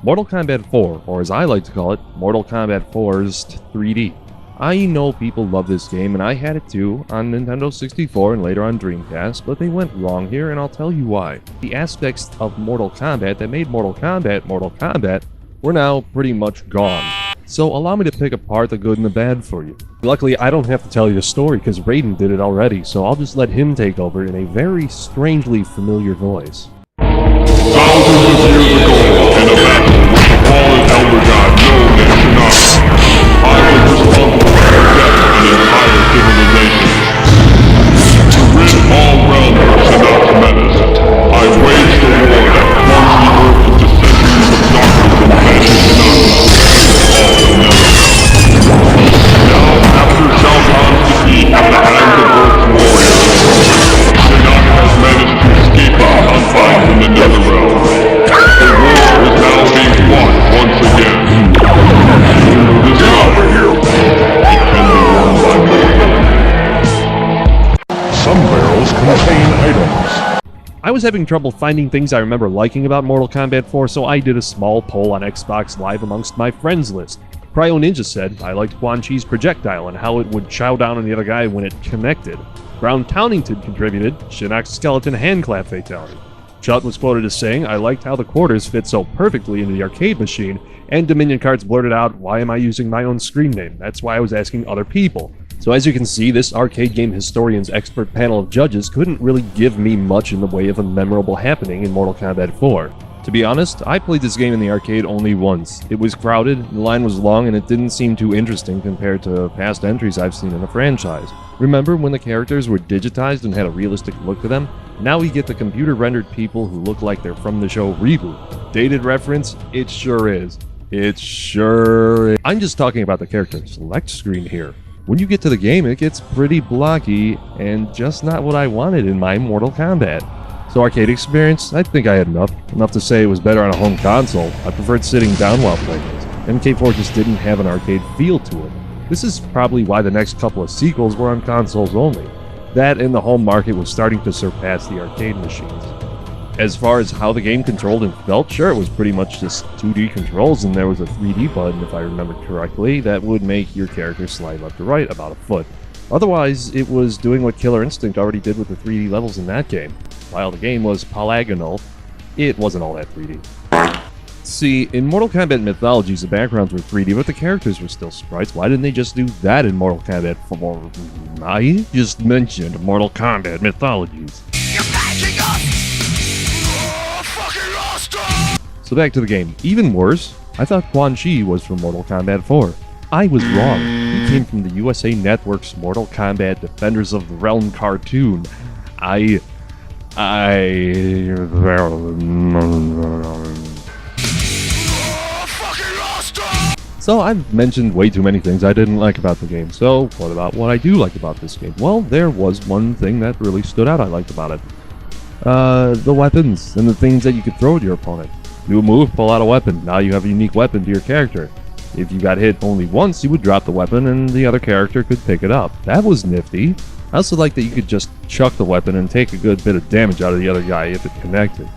Mortal Kombat 4, or as I like to call it, Mortal Kombat 4's 3D. I know people love this game, and I had it too, on Nintendo 64 and later on Dreamcast, but they went wrong here, and I'll tell you why. The aspects of Mortal Kombat that made Mortal Kombat, were now pretty much gone. So allow me to pick apart the good and the bad for you. Luckily, I don't have to tell you the story, because Raiden did it already, so I'll just let him take over in a very strangely familiar voice. Thousands of years ago, in a battle with the fallen elder god known as Shinnok, I was responsible for the death of an entire civilization. To rid all realms of Shinnok's menace, I waged a war that plunged the earth into centuries of darkness and banished Shinnok to all the netherrealm. Now, after Shao Kahn's defeat at the hands of Earth's warriors, Shinnok has managed to escape the confines in the netherrealm. The war is now being fought once again. This over here. It can be won by more. Some barrels contain items. I was having trouble finding things I remember liking about Mortal Kombat 4, so I did a small poll on Xbox Live amongst my friends list. Cryo Ninja said I liked Quan Chi's projectile and how it would chow down on the other guy when it connected. Brown Townington contributed Shinnok's skeleton handclap fatality. Chut was quoted as saying, I liked how the quarters fit so perfectly into the arcade machine, and Dominion Cards blurted out, why am I using my own screen name? That's why I was asking other people. So as you can see, this arcade game historian's expert panel of judges couldn't really give me much in the way of a memorable happening in Mortal Kombat 4. To be honest, I played this game in the arcade only once. It was crowded, the line was long, and it didn't seem too interesting compared to past entries I've seen in the franchise. Remember when the characters were digitized and had a realistic look to them? Now we get the computer-rendered people who look like they're from the show Reboot. Dated reference? It sure is. It sure is. I'm just talking about the character select screen here. When you get to the game, it gets pretty blocky, and just not what I wanted in my Mortal Kombat. So arcade experience, I think I had enough to say it was better on a home console. I preferred sitting down while playing it. MK4 just didn't have an arcade feel to it. This is probably why the next couple of sequels were on consoles only. That and the home market was starting to surpass the arcade machines. As far as how the game controlled and felt, sure, it was pretty much just 2D controls, and there was a 3D button, if I remember correctly, that would make your character slide left to right about a foot. Otherwise, it was doing what Killer Instinct already did with the 3D levels in that game. While the game was polygonal, it wasn't all that 3D. See, in Mortal Kombat Mythologies, the backgrounds were 3D, but the characters were still sprites. Why didn't they just do that in Mortal Kombat 4? I just mentioned Mortal Kombat Mythologies. You're bashing us! Oh, fucking lost us! So back to the game. Even worse, I thought Quan Chi was from Mortal Kombat 4. I was wrong. He came from the USA Network's Mortal Kombat Defenders of the Realm cartoon. So I've mentioned way too many things I didn't like about the game, so what about what I do like about this game? Well, there was one thing that really stood out I liked about it. The weapons and the things that you could throw at your opponent. New move, pull out a weapon. Now you have a unique weapon to your character. If you got hit only once, you would drop the weapon and the other character could pick it up. That was nifty. I also like that you could just chuck the weapon and take a good bit of damage out of the other guy if it connected.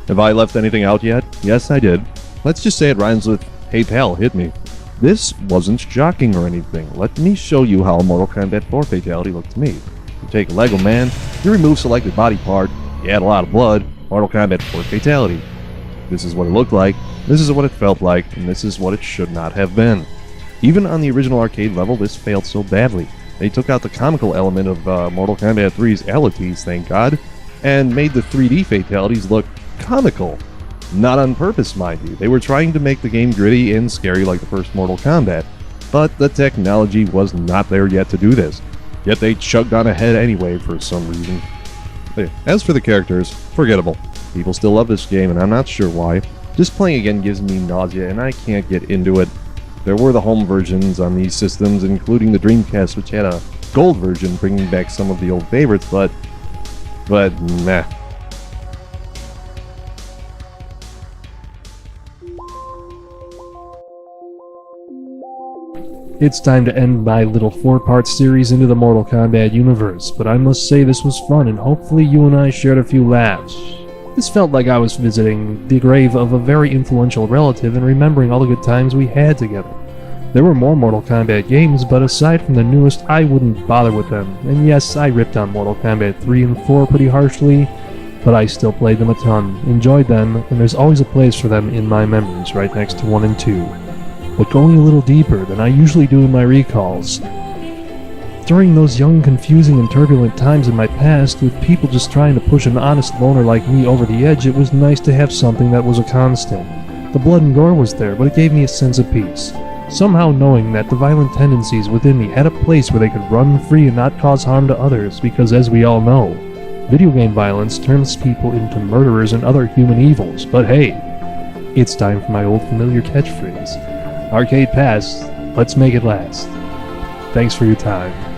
Have I left anything out yet? Yes, I did. Let's just say it rhymes with, hey pal, hit me. This wasn't shocking or anything. Let me show you how a Mortal Kombat 4 fatality looked to me. You take a Lego man, you remove selected body part, you add a lot of blood, Mortal Kombat 4 fatality. This is what it looked like, this is what it felt like, and this is what it should not have been. Even on the original arcade level, this failed so badly. They took out the comical element of Mortal Kombat 3's fatalities, thank God, and made the 3D fatalities look comical. Not on purpose, mind you. They were trying to make the game gritty and scary like the first Mortal Kombat, but the technology was not there yet to do this. Yet they chugged on ahead anyway for some reason. As for the characters, forgettable. People still love this game, and I'm not sure why. Just playing again gives me nausea, and I can't get into it. There were the home versions on these systems, including the Dreamcast, which had a gold version bringing back some of the old favorites, but meh. It's time to end my little 4-part series into the Mortal Kombat universe, but I must say this was fun, and hopefully you and I shared a few laughs. This felt like I was visiting the grave of a very influential relative and remembering all the good times we had together. There were more Mortal Kombat games, but aside from the newest, I wouldn't bother with them. And yes, I ripped on Mortal Kombat 3 and 4 pretty harshly, but I still played them a ton, enjoyed them, and there's always a place for them in my memories, right next to 1 and 2. But going a little deeper than I usually do in my recalls, during those young, confusing, and turbulent times in my past, with people just trying to push an honest loner like me over the edge, it was nice to have something that was a constant. The blood and gore was there, but it gave me a sense of peace. Somehow knowing that the violent tendencies within me had a place where they could run free and not cause harm to others, because as we all know, video game violence turns people into murderers and other human evils. But hey, it's time for my old familiar catchphrase. Arcade Pass, let's make it last. Thanks for your time.